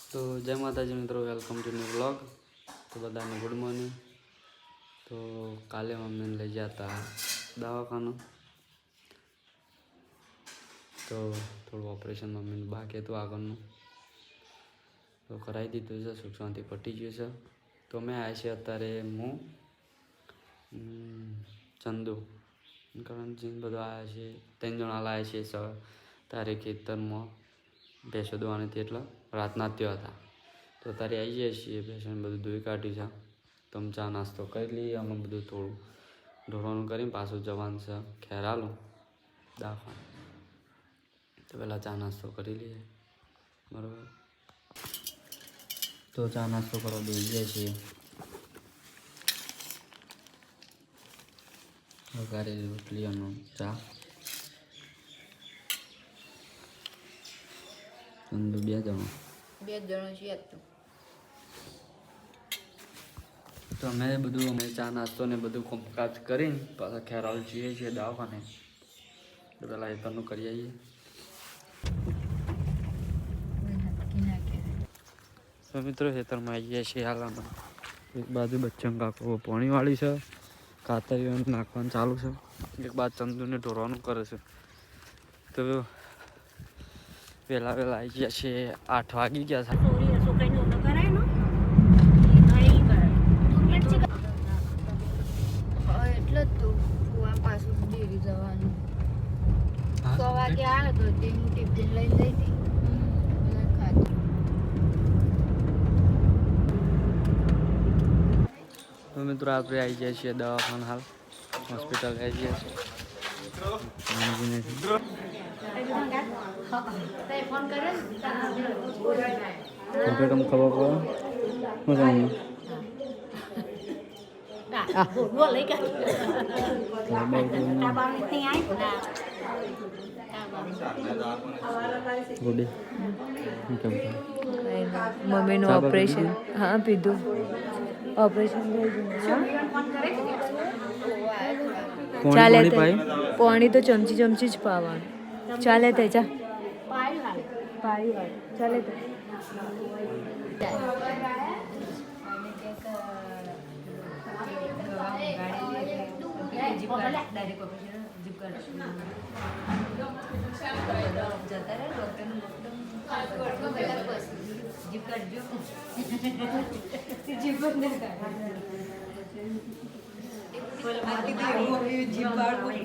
તો જય માતાજી મિત્રો, વેલકમ ટુ ન્યૂ વ્લોગ. તો બધાને ગુડ મોર્નિંગ. તો કાલે મમ્મીને લઈ ગયા હતા દવાખાનું. તો થોડું ઓપરેશન મમ્મીનું બાકી હતું આગળનું, તો કરાવી દીધું છે. સુખ શાંતિ પટી ગયું છે. તો અમે આવ્યા છીએ અત્યારે હું ચંદુ કરણજી બધા આવ્યા છીએ. 3 જણા લાવ્યા છીએ તારે ખેતરમાં ભેંસો દોવાની હતી, એટલે રાતના ત્યાં હતા. તો તારે આવી જઈએ છીએ. ભેંસોને બધું ધોઈ કાઢ્યું છે. તમે ચા નાસ્તો કરી લઈએ. અમે બધું થોડું ઢોળવાનું કરીને પાછું જવાનું છે ખેરાલું દવાખાને. તો પહેલાં ચા નાસ્તો કરી લઈએ, બરાબર. તો ચા નાસ્તો કરવા બેસી જઈએ છીએ. વઘારેલી રોટલી અને ચા. ચંદુ 2 જણા છીએ. તો અમે ચા નાસ્તો ને બધું કામકાજ કરીને પાછા ખેરાલ જઈએ છીએ દવાખાને. તો પહેલાં એતરનું કરી આવીએ. તો મિત્રો ખેતરમાં આવી ગયા છીએ હાલમાં. એક બાજુ બચ્ચન કાકો પાણી વાળી છે, કાતરીઓ નાખવાનું ચાલુ છે. એક બાજુ ચંદુને ઢોરવાનું કરે છે. તો વહેલા આવી ગયા છીએ. 8 વાગી ગયા છે. એટલે જ તો પાછું ડેરી જવાનું 100 વાગે આવ્યો તો તે હું ટિફિન લઈને જઈ હતી. તો મિત્રો આપણે આવી ગયા છીએ દવાખાને. હાલ હોસ્પિટલ આવી ગયા છીએ. તમને ખબર પડે મમ્મીનું ઓપરેશન. હા, પીધું. ઓપરેશન ચાલે. પાણી તો ચમચી જ પાવાનું. ચાલે તે ચા પાણી ચાલે તે.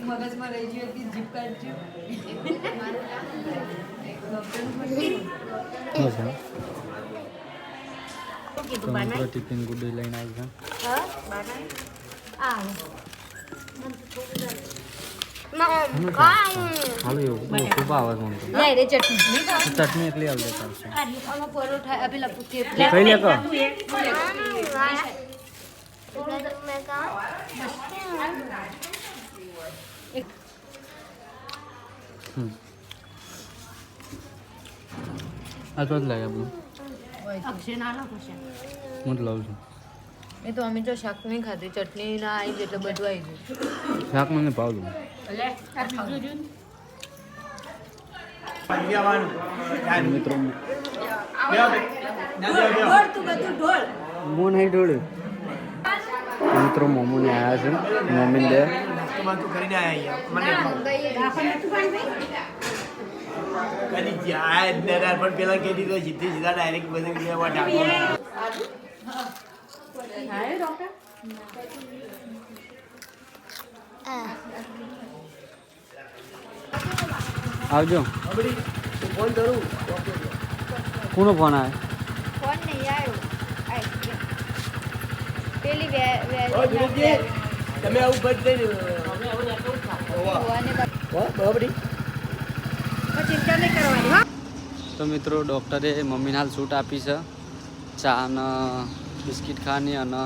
મગજમાં રહી ગયું કે જીપ કાઢજો. ટિફિન ગુડી લઈને આવી ખૂબ આવે ચટણી એટલી આવડે ચાલશે. કઈ લે આ તો જ લાગે આપણું. હું જ લાવું છું. એ તો અમે તો શાક નહીં ખાધી, ચટણી ના આવી એટલે બધું આવી ગયું. શાક મને ભાવ દઉં. મિત્રો હું નહીં ઢોળ્યું. મિત્રો મોમોને આવ્યા છે. મમ્મી દે પેલા કહી દીધો સીધા ડાયરેક્ટ આવજો. ફોન કરું. કોનો ફોન આવે? ફોન નહીં આવ્યો. પેલી તમે આવું બધ ચિંતા નહીં કરવાની. તો મિત્રો ડૉક્ટરે મમ્મીને હાલ છૂટ આપી છે. ચા અને બિસ્કિટ ખાવાની અને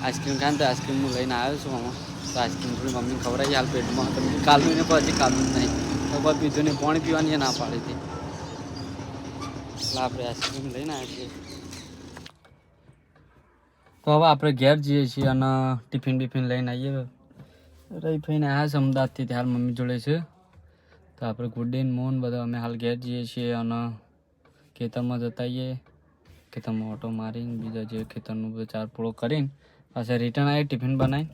આઈસ્ક્રીમ ખાવાની. તો આઈસ્ક્રીમ હું લઈને આવ્યો છું આમાં. તો આઈસ્ક્રીમ થોડી મમ્મીને ખવડાવી હાલ પેટમાં. તો કાલનું એને પછી કાલનું નહીં તો પછી પીધું ને પાણી પીવાની ના પાડી હતી. એટલે આપણે આઈસ્ક્રીમ લઈને આવ્યા છીએ. તો હવે આપણે ઘેર જઈએ છીએ અને ટિફિન બિફિન લઈને આવીએ. રહી ફઈને આવ્યા છે અમદાવાદથી. હાલ મમ્મી જોડે છે. તો આપણે ગુડ્ડી મોહન બધા અમે હાલ ઘેર જઈએ છીએ અને ખેતરમાં જતા આવીએ, ખેતરમાં ઓટો મારીને બીજા જે ખેતરનું બધું ચાર પૂળો કરીને પાછા રિટર્ન આવી ટિફિન બનાવીને